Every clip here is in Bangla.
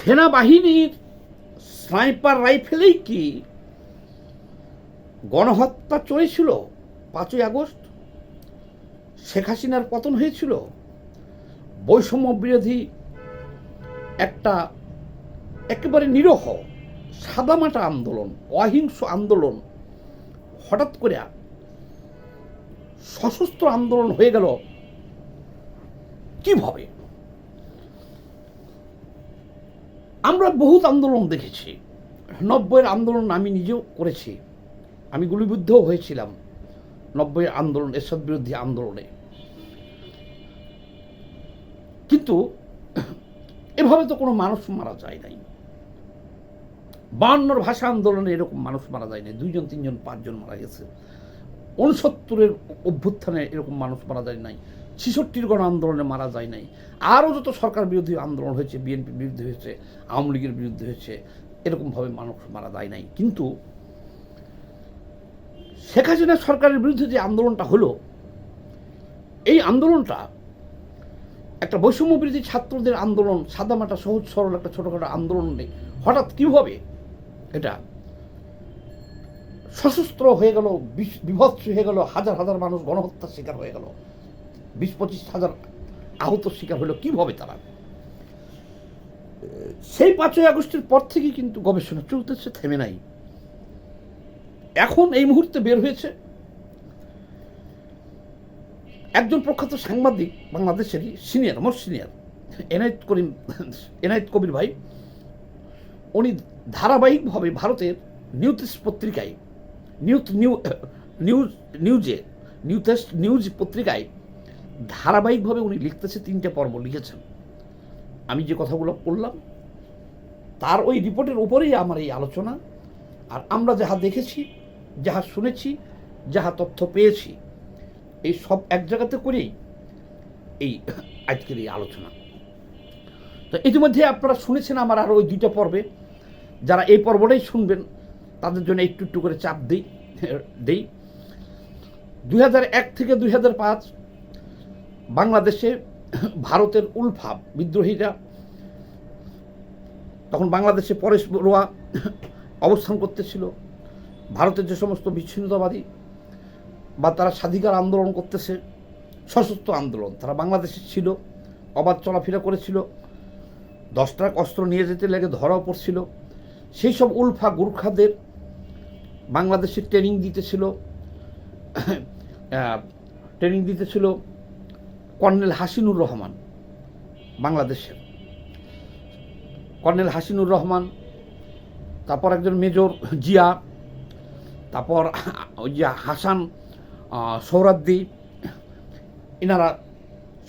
সেনাবাহিনীর স্নাইপার রাইফেলেই কি গণহত্যা চলেছিল? 5ই আগস্ট শেখ হাসিনার পতন হয়েছিল। বৈষম্য বিরোধী একটা একেবারে নিরহ সাদামাটা আন্দোলন, অহিংস আন্দোলন হঠাৎ করে সশস্ত্র আন্দোলন হয়ে গেল কিভাবে? আমরা বহুত আন্দোলন দেখেছি। 90-এর আন্দোলন আমি নিজেও করেছি, আমি গুলিবিদ্ধও হয়েছিলাম 90-এর আন্দোলন, এরশাদ বিরোধী আন্দোলনে। কিন্তু এভাবে তো কোনো মানুষ মারা যায় নাই। 52-র ভাষা আন্দোলনে এরকম মানুষ মারা যায় নাই, 2 জন 3 জন 5 জন মারা গেছে। 69-এর অভ্যুত্থানে এরকম মানুষ মারা যায় নাই। 66-র গণ আন্দোলনে মারা যায় নাই। আরও যত সরকার বিরোধী আন্দোলন হয়েছে, বিএনপির বিরুদ্ধে হয়েছে, আওয়ামী লীগের বিরুদ্ধে হয়েছে, এরকমভাবে মানুষ মারা যায় নাই। কিন্তু শেখ হাসিনা সরকারের বিরুদ্ধে যে আন্দোলনটা হলো, এই আন্দোলনটা একটা বৈষম্য বিরোধী ছাত্রদের আন্দোলন, সাদামাটা সহজ সরল একটা ছোটখাটো আন্দোলন নেই, হঠাৎ কীভাবে এটা সশস্ত্র হয়ে গেল, বিভৎস হয়ে গেল, হাজার হাজার মানুষ গণহত্যার শিকার হয়ে গেল, 20-25 হাজার আহত শিকার হলো কিভাবে তারা? সেই 5ই আগস্টের পর থেকে কিন্তু গবেষণা চলতেছে, থেমে নাই। এখন এই মুহূর্তে বের হয়েছে একজন প্রখ্যাত সাংবাদিক, বাংলাদেশেরই সিনিয়র, মোস্ট সিনিয়র, এনায়েত কবির ভাই। উনি ধারাবাহিকভাবে ভারতের নিউজ পত্রিকায়, নিউজ পত্রিকায় ধারাবাহিকভাবে উনি লিখতেছে, 3টে পর্ব লিখেছেন। আমি যে কথাগুলো বললাম তার ওই রিপোর্টের উপরেই আমার এই আলোচনা। আর আমরা যাহা দেখেছি, যাহা শুনেছি, যাহা তথ্য পেয়েছি, এই সব এক জায়গাতে করেই এই আজকের এই আলোচনা। তো ইতিমধ্যে আপনারা শুনেছেন আমার আরও ওই 2টা পর্বে। যারা এই পর্বটাই শুনবেন তাদের জন্য একটু একটু করে চাপ দেই। 2001 থেকে 2005 বাংলাদেশে ভারতের উলফা বিদ্রোহীরা, তখন বাংলাদেশে পরেশ বড়ুয়া অবস্থান করতেছিল। ভারতের যে সমস্ত বিচ্ছিন্নতাবাদী বা তারা স্বাধিকার আন্দোলন করতেছে, সশস্ত্র আন্দোলন, তারা বাংলাদেশে ছিল, অবাধ চলাফেরা করেছিল, 10 ট্রাক অস্ত্র নিয়ে যেতে লেগে ধরাও পড়ছিল। সেই সব উলফা গুর্খাদের বাংলাদেশে ট্রেনিং দিতেছিল কর্নেল হাসিনুর রহমান, বাংলাদেশের কর্নেল হাসিনুর রহমান, তারপর একজন মেজর জিয়া, তারপর ওই যে হাসান সোহরাদ্দি, এনারা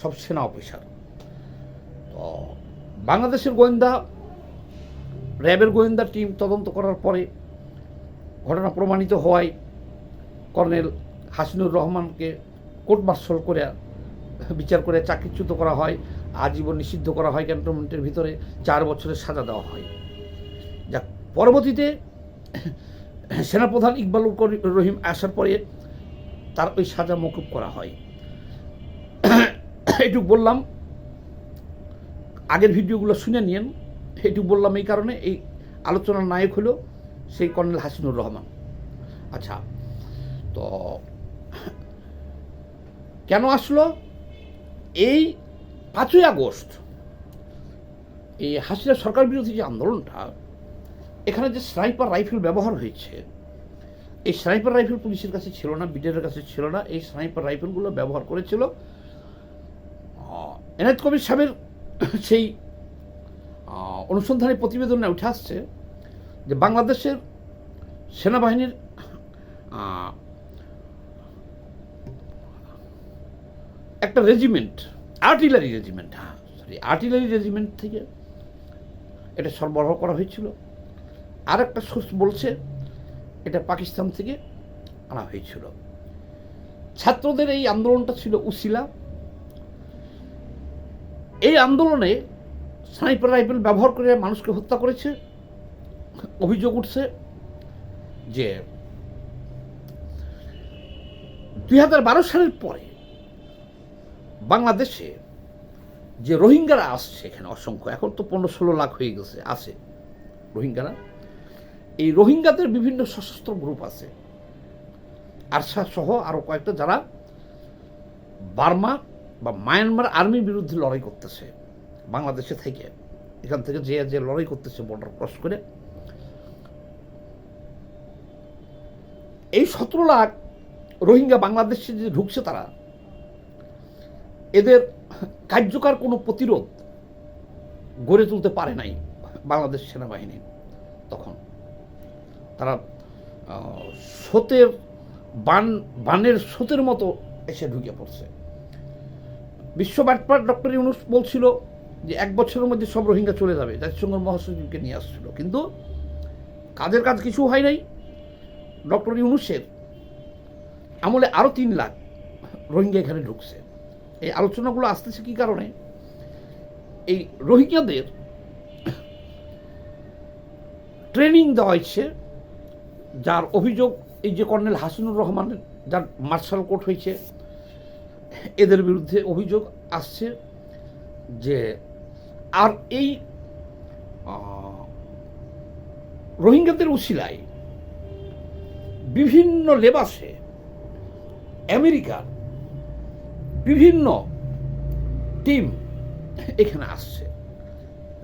সব সেনা অফিসার। তো বাংলাদেশের গোয়েন্দা, র্যাবের গোয়েন্দা টিম তদন্ত করার পরে ঘটনা প্রমাণিত হওয়ায় কর্নেল হাসিনুর রহমানকে কোর্ট মার্শাল করে বিচার করে চাকরিচ্যুত করা হয়, আজীবন নিষিদ্ধ করা হয়, ক্যান্টনমেন্টের ভিতরে 4 বছরের সাজা দেওয়া হয়। যাক, পরবর্তীতে সেনাপ্রধান ইকবালুর রহিম আসার পরে তার ওই সাজা মকুব করা হয়। এইটুকু বললাম, আগের ভিডিওগুলো শুনে নিন। এইটুকু বললাম এই কারণে, এই আলোচনার নায়ক হলো সেই কর্নেল হাসিনুর রহমান। আচ্ছা, তো কেন আসলো এই 5ই আগস্ট, এই হাসিনা সরকার বিরোধী যে আন্দোলনটা, এখানে যে স্নাইপার রাইফেল ব্যবহার হয়েছে, এই স্নাইপার রাইফেল পুলিশের কাছে ছিল না, বিডিআরের কাছে ছিল না। এই স্নাইপার রাইফেলগুলো ব্যবহার করেছিল এনায়েত কবির সাহেবের সেই অনুসন্ধানী প্রতিবেদনে উঠে আসছে যে বাংলাদেশের সেনাবাহিনীর একটা রেজিমেন্ট, আর্টিলারি রেজিমেন্ট থেকে এটা সরবরাহ করা হয়েছিল। আর একটা সোর্স বলছে এটা পাকিস্তান থেকে আনা হয়েছিল। ছাত্রদের এই আন্দোলনটা ছিল উসিলা। এই আন্দোলনে স্নাইপার রাইফেল ব্যবহার করে মানুষকে হত্যা করেছে। অভিযোগ উঠছে যে 2012 সালের পরে বাংলাদেশে যে রোহিঙ্গারা আসছে এখানে অসংখ্য, এখন তো 15-16 লাখ হয়ে গেছে, আছে রোহিঙ্গারা। এই রোহিঙ্গাদের বিভিন্ন সশস্ত্র গ্রুপ আছে, আরসা সহ আরও কয়েকটা, যারা বার্মা বা মায়ানমার আর্মির বিরুদ্ধে লড়াই করতেছে বাংলাদেশে থেকে, এখান থেকে যে লড়াই করতেছে বর্ডার ক্রস করে। এই 17 লাখ রোহিঙ্গা বাংলাদেশে যে ঢুকছে, তারা এদের কার্যকর কোনো প্রতিরোধ গড়ে তুলতে পারে নাই বাংলাদেশ সেনাবাহিনী। তখন তারা স্রোতের বানের স্রোতের মতো এসে ঢুকে পড়ছে। বিশ্ব ব্যাপার ডক্টর ইউনূস বলছিল যে 1 বছরের মধ্যে সব রোহিঙ্গা চলে যাবে, জাতিসংঘ মহাসচিবকে নিয়ে আসছিল, কিন্তু কাজের কাজ কিছু হয় নাই। ডক্টর ইউনূসের আমলে আরও 3 লাখ রোহিঙ্গা এখানে ঢুকছে। এই আলোচনাগুলো আসতেছে কি কারণে? এই রোহিঙ্গাদের ট্রেনিং দেওয়া হয়েছে, যার অভিযোগ এই যে কর্নেল হাসিনুর রহমানের, যার মার্শাল কোর্ট হয়েছে, এদের বিরুদ্ধে অভিযোগ আসছে যে, আর এই রোহিঙ্গাদের উশিলায় বিভিন্ন লেবাসে আমেরিকার বিভিন্ন টিম এখানে আসছে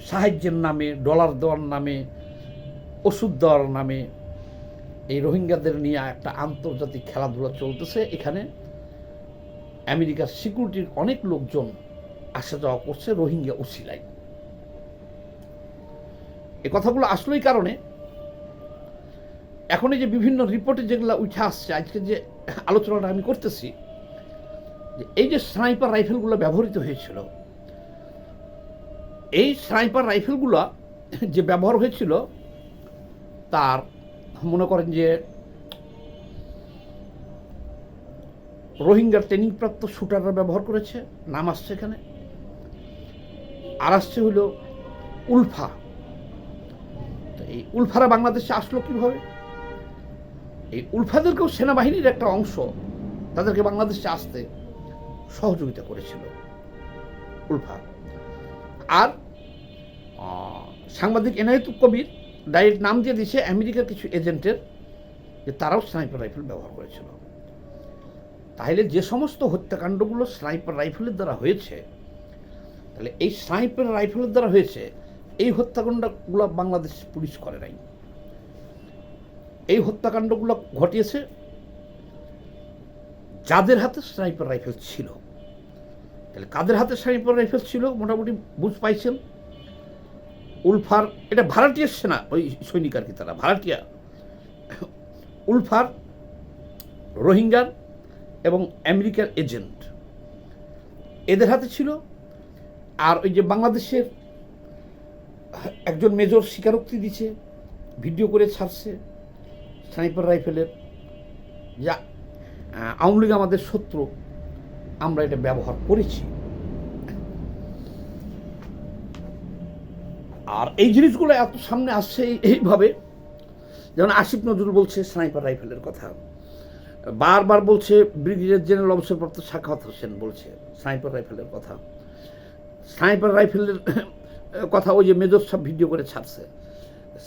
সাহায্যের নামে, ডলার দেওয়ার নামে, ওষুধ দেওয়ার নামে। এই রোহিঙ্গাদের নিয়ে একটা আন্তর্জাতিক খেলাধুলা চলতেছে। এখানে আমেরিকার সিকিউরিটির অনেক লোকজন আসা যাওয়া করছে রোহিঙ্গা উশিলায়। এই কথাগুলো আসলেই কারণে এখন এই যে বিভিন্ন রিপোর্টে যেগুলো উঠে আসছে, আজকে যে আলোচনাটা আমি করতেছি, যে এই যে স্নাইপার রাইফেলগুলো ব্যবহৃত হয়েছিল, এই স্নাইপার রাইফেলগুলো যে ব্যবহার হয়েছিল, তার মনে করেন যে রোহিঙ্গার ট্রেনিংপ্রাপ্ত শুটাররা ব্যবহার করেছে, নাম আসছে এখানে। আর আসছে হইল উলফা। তো এই উলফারা বাংলাদেশে আসলো কিভাবে? এই উলফাদেরকেও সেনাবাহিনীর একটা অংশ তাদেরকে বাংলাদেশে আসতে সহযোগিতা করেছিল উলফা। আর সাংবাদিক এনায়েতুল কবির ডাইরেক্ট নাম দিয়ে দিয়েছে আমেরিকার কিছু এজেন্টের, যে তারাও স্নাইপার রাইফেল ব্যবহার করেছিল। তাহলে যে সমস্ত হত্যাকাণ্ডগুলো স্নাইপার রাইফেলের দ্বারা হয়েছে, তাহলে এই স্নাইপার রাইফেলের দ্বারা হয়েছে, এই হত্যাকাণ্ডগুলো বাংলাদেশ পুলিশ করে নাই। এই হত্যাকাণ্ডগুলো ঘটিয়েছে যাদের হাতে স্নাইপার রাইফেল ছিল। তাহলে কাদের হাতে স্নাইপার রাইফেল ছিল মোটামুটি বুঝ পাইছেন। উলফার, এটা ভাড়াটিয়ার সেনা, ওই সৈনিক আর কি, তারা ভাড়াটিয়া। উলফার, রোহিঙ্গার এবং আমেরিকার এজেন্ট, এদের হাতে ছিল। আর ওই যে বাংলাদেশের একজন মেজর স্বীকারোক্তি দিচ্ছে, ভিডিও করে ছাড়ছে স্নাইপার রাইফেলের, যা আওয়ামী লীগ আমাদের শত্রু, আমরা এটা ব্যবহার করেছি। আর এই জিনিসগুলো এত সামনে আসছে এইভাবে, যেমন আসিফ নজরুল বলছে স্নাইপার রাইফেলের কথা, বারবার বলছে ব্রিগেডিয়ার জেনারেল অবসরপ্রাপ্ত সাখাওয়াত হোসেন বলছে স্নাইপার রাইফেলের কথা। স্নাইপার রাইফেলের কথা ওই যে মেজর সাহেব ভিডিও করে ছাড়ছে।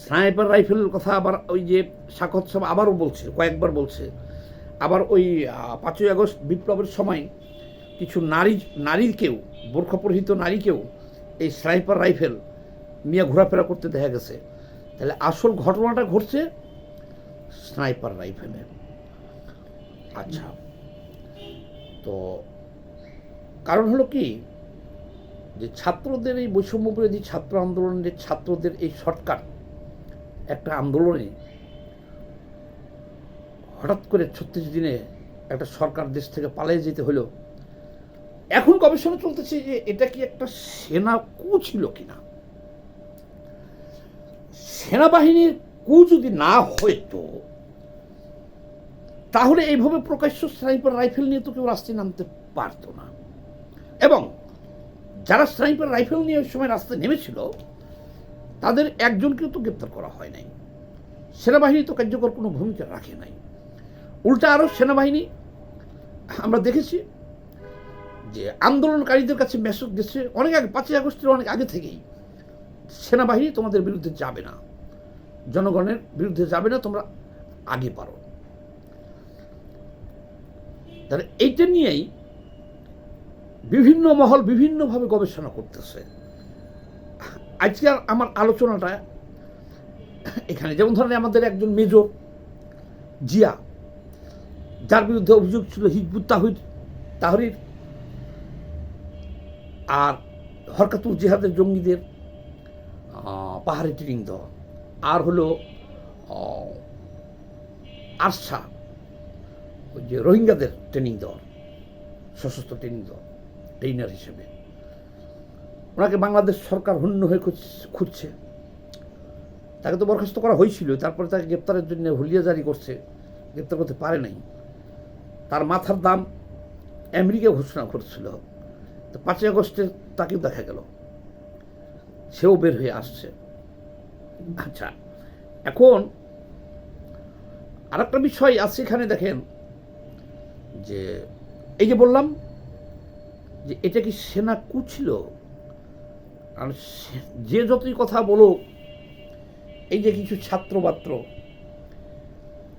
স্নাইপার রাইফেলের কথা আবার ওই যে সাখাওয়াত সাহেব আবারও বলছে, কয়েকবার বলছে। আবার ওই 5ই আগস্ট বিপ্লবের সময় কিছু নারীকেও, বোরখা পরিহিত নারীকেও এই স্নাইপার রাইফেল নিয়ে ঘোরাফেরা করতে দেখা গেছে। তাহলে আসল ঘটনাটা ঘটছে স্নাইপার রাইফেলে। আচ্ছা, তো কারণ হলো কি, যে ছাত্রদের এই বৈষম্যবিরোধী ছাত্র আন্দোলনের ছাত্রদের এই শর্টকাট একটা আন্দোলনে হঠাৎ করে 36 দিনে একটা সরকার দেশ থেকে পালিয়ে যেতে হলো। এখন গবেষণা চলতেছে যে এটা কি একটা সেনা কু ছিল কিনা। সেনাবাহিনীর কু যদি না হইতো, তাহলে এইভাবে প্রকাশ্য স্নাইপার রাইফেল নিয়ে তো কেউ রাস্তায় নামতে পারতো না। এবং যারা স্নাইপার রাইফেল নিয়ে ওই সময় রাস্তায় নেমেছিল, তাদের একজনকেও তো গ্রেপ্তার করা হয় নাই। সেনাবাহিনী তো কার্যকর কোনো ভূমিকা রাখে নাই। উল্টা আরও সেনাবাহিনী আমরা দেখেছি যে আন্দোলনকারীদের কাছে মেসেজ গেছে অনেক আগে, 5ই আগস্টের অনেক আগে থেকেই, সেনাবাহিনী তোমাদের বিরুদ্ধে যাবে না, জনগণের বিরুদ্ধে যাবে না, তোমরা আগে পারো। তাহলে এইটা নিয়েই বিভিন্ন মহল বিভিন্নভাবে গবেষণা করতেছে। আজকে আমার আলোচনাটা এখানে, যেমন ধরেন আমাদের একজন মেজর জিয়া, যার বিরুদ্ধে অভিযোগ ছিল হিজবুত তাহরির আর হরকাতুল জিহাদের জঙ্গিদের পাহাড়ি ট্রেনিং দেওয়া, আর হলো আরশা, ওই যে রোহিঙ্গাদের ট্রেনিং দেওয়া, সশস্ত্র ট্রেনিং দেওয়া ট্রেনার হিসেবে, ওনাকে বাংলাদেশ সরকার হন্য হয়ে খুঁজছে। তাকে তো বরখাস্ত করা হয়েছিল, তারপরে তাকে গ্রেপ্তারের জন্য হুলিয়া জারি করছে, গ্রেপ্তার করতে পারে নাই। তার মাথার দাম আমেরিকা ঘোষণা করছিল, তো 5ই আগস্টে তাকেও দেখা গেল, সেও বের হয়ে আসছে। আচ্ছা, এখন আর একটা বিষয় আছে এখানে, দেখেন যে এই যে বললাম যে এটা কি সেনা কু ছিল, আর যে যতই কথা বলো, এই যে কিছু ছাত্রবাত্র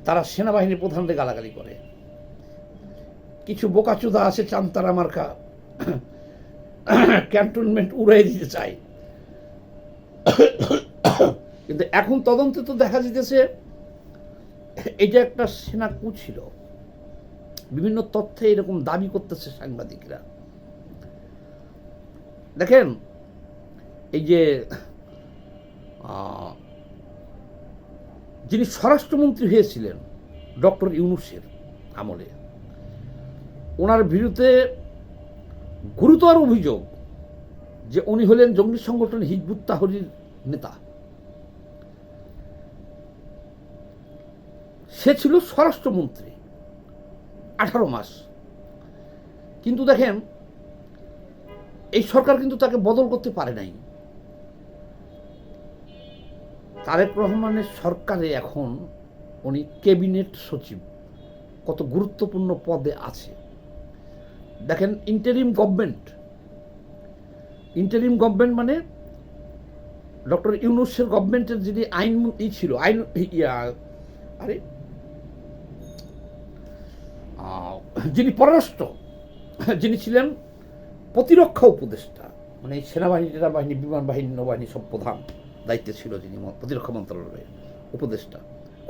তারা সেনাবাহিনীর প্রধানদের গালাগালি করে, কিছু বোকাচোদা আছে চামতারা মার্কা ক্যান্টনমেন্ট উড়াই দিতে চায়, কিন্তু এখন তদন্তে তো দেখা যেতেছে এটা একটা সেনা কু ছিল। বিভিন্ন তথ্যে এরকম দাবি করতেছে সাংবাদিকরা। দেখেন এই যে যিনি স্বরাষ্ট্রমন্ত্রী হয়েছিলেন ডক্টর ইউনূসের আমলে, ওনার বিরুদ্ধে গুরুতর অভিযোগ যে উনি হলেন জঙ্গি সংগঠন হিজবুত তাহরির নেতা। সে ছিল স্বরাষ্ট্রমন্ত্রী 18 মাস, কিন্তু দেখেন এই সরকার কিন্তু তাকে বদল করতে পারে নাই। তারেক রহমানের সরকারে এখন উনি ক্যাবিনেট সচিব, কত গুরুত্বপূর্ণ পদে আছে দেখেন। ইন্টারিম গভর্নমেন্ট মানে ডক্টর ইউনূসের গভর্নমেন্টের যিনি আইনমন্ত্রী ছিল, যিনি পররাষ্ট্র, যিনি ছিলেন প্রতিরক্ষা উপদেষ্টা, মানে সেনাবাহিনী, টেনাবাহিনী, বিমান বাহিনী, নৌবাহিনী সব প্রধান দায়িত্বে ছিল যিনি প্রতিরক্ষা মন্ত্রণালয়ের উপদেষ্টা,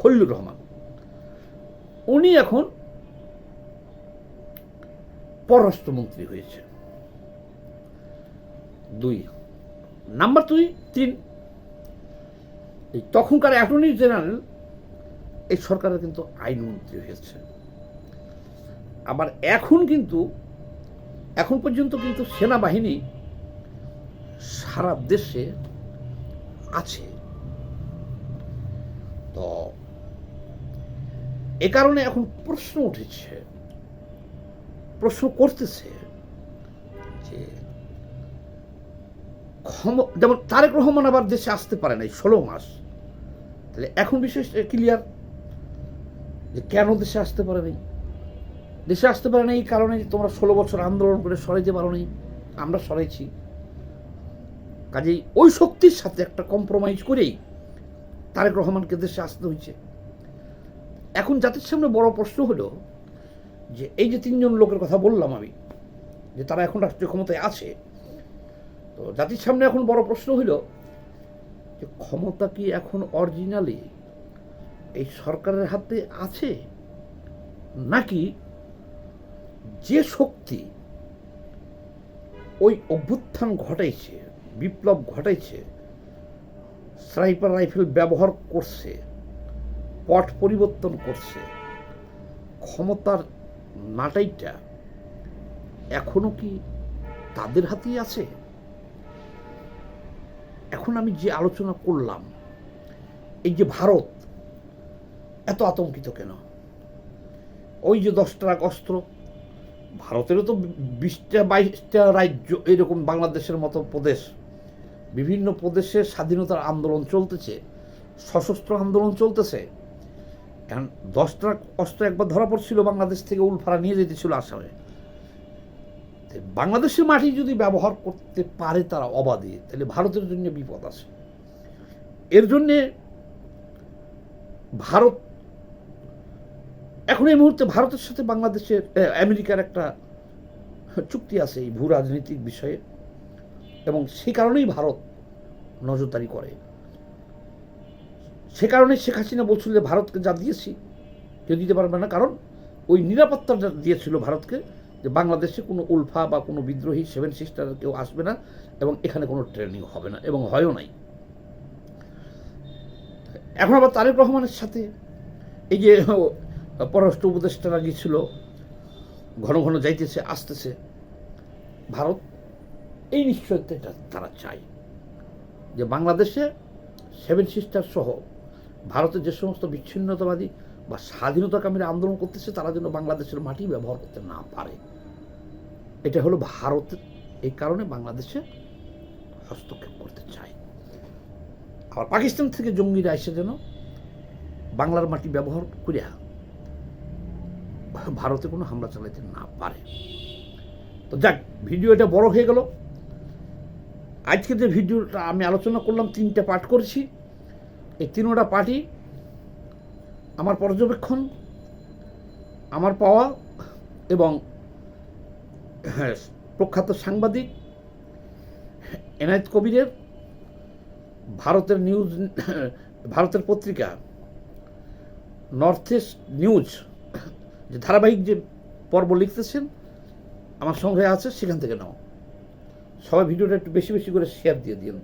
খলিলুর রহমান, উনি এখন পররাষ্ট্রমন্ত্রী হয়েছে। 2 নাম্বার 3 এই তখনকার অ্যাটর্নি জেনারেল এই সরকারের কিন্তু আইনমন্ত্রী হয়েছে। আবার এখন পর্যন্ত কিন্তু সেনাবাহিনী সারা দেশে আছে। তো এ কারণে এখন প্রশ্ন করতেছে যে যেমন তারেক রহমান আবার দেশে আসতে পারে নাই 16 মাস, তাহলে এখন বিশেষ ক্লিয়ার যে কেন দেশে আসতে পারে নাই। দেশে আসতে পারে না এই কারণে তোমরা 16 বছর আন্দোলন করে সরাইতে পারো নাই, আমরা সরাইছি। কাজেই ওই শক্তির সাথে একটা কম্প্রোমাইজ করেই তারেক রহমানকে দেশে আসতে হয়েছে। এখন জাতির সামনে বড় প্রশ্ন হলো যে এই যে 3 জন লোকের কথা বললাম আমি, যে তারা এখন রাষ্ট্রীয় ক্ষমতায় আছে, তো জাতির সামনে এখন বড় প্রশ্ন হলো যে ক্ষমতা কি এখন অরিজিনালি এই সরকারের হাতে আছে, নাকি যে শক্তি ওই অভ্যুত্থান ঘটাইছে, বিপ্লব ঘটাইছে, স্নাইপার রাইফেল ব্যবহার করছে, পট পরিবর্তন করছে, ক্ষমতার নাটাইটা এখনো কি তাদের হাতেই আছে? এখন আমি যে আলোচনা করলাম, এই যে ভারত এত আতঙ্কিত কেন, ওই যে 10 ট্রাক অস্ত্র, ভারতেরও তো 20টা 22টা রাজ্য এরকম বাংলাদেশের মতো প্রদেশ, বিভিন্ন প্রদেশে স্বাধীনতার আন্দোলন চলতেছে, সশস্ত্র আন্দোলন চলতেছে। এখন 10 ট্রাক অস্ত্র একবার ধরা পড়ছিল, বাংলাদেশ থেকে উলফারা নিয়ে যেতেছিল আসামে। বাংলাদেশের মাটি যদি ব্যবহার করতে পারে তারা অবাধে, তাহলে ভারতের জন্য বিপদ আছে। এর জন্যে ভারত এখন এই মুহূর্তে ভারতের সাথে বাংলাদেশের আমেরিকার একটা চুক্তি আছে এই ভূ রাজনৈতিক বিষয়ে, এবং সে কারণেই ভারত নজরদারি করে। সে কারণে শেখ হাসিনা বলছিল যে ভারতকে যা দিয়েছি কেউ দিতে পারবে না, কারণ ওই নিরাপত্তাটা দিয়েছিল ভারতকে যে বাংলাদেশে কোনো উলফা বা কোনো বিদ্রোহী সেভেন সিস্টার কেউ আসবে না, এবং এখানে কোনো ট্রেনিং হবে না, এবং হয়ও নাই। এখন আবার তারেক রহমানের সাথে এই যে পররাষ্ট্র উপদেষ্টারা গিয়েছিল, ঘন ঘন যাইতেছে আসতেছে, ভারত এই নিশ্চয়তা তারা চায় যে বাংলাদেশে সেভেন সিস্টার সহ ভারতের যে সমস্ত বিচ্ছিন্নতাবাদী বা স্বাধীনতাকামীরা আন্দোলন করতেছে তারা যেন বাংলাদেশের মাটি ব্যবহার করতে না পারে। এটা হলো ভারতের, এই কারণে বাংলাদেশে হস্তক্ষেপ করতে চায়। আবার পাকিস্তান থেকে জঙ্গিরা এসে যেন বাংলার মাটি ব্যবহার করিয়া ভারতে কোনো হামলা চালাইতে না পারে। তো যাক, ভিডিওটা বড় হয়ে গেল। আজকে যে ভিডিওটা আমি আলোচনা করলাম, 3টে পার্ট করেছি। এই 3টা পার্টই আমার পর্যবেক্ষণ, আমার পাওয়া, এবং প্রখ্যাত সাংবাদিক এনায়েত কবিরের ভারতের পত্রিকা নর্থ ইস্ট নিউজ যে ধারাবাহিক যে পর্ব লিখতেছেন আমার সংগ্রহে আছে, সেখান থেকে নাও। সবাই ভিডিওটা একটু বেশি বেশি করে শেয়ার দিয়ে দিন।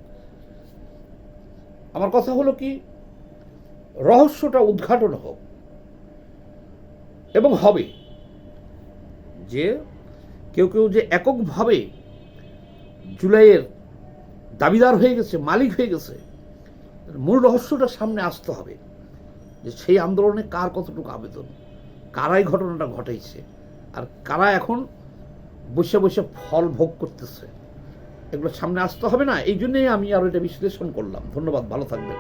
আমার কথা হলো কি, রহস্যটা উদ্ঘাটন হোক, এবং হবে যে কেউ কেউ যে এককভাবে জুলাইয়ের দাবিদার হয়ে গেছে, মালিক হয়ে গেছে, মূল রহস্যটা সামনে আসতে হবে যে সেই আন্দোলনে কার কতটুকু আবেদন, কারাই ঘটনাটা ঘটাইছে, আর কারা এখন বসে বসে ফল ভোগ করতেছে, এগুলো সামনে আসতে হবে না? এই জন্যই আমি আরও এটা বিশ্লেষণ করলাম। ধন্যবাদ, ভালো থাকবেন।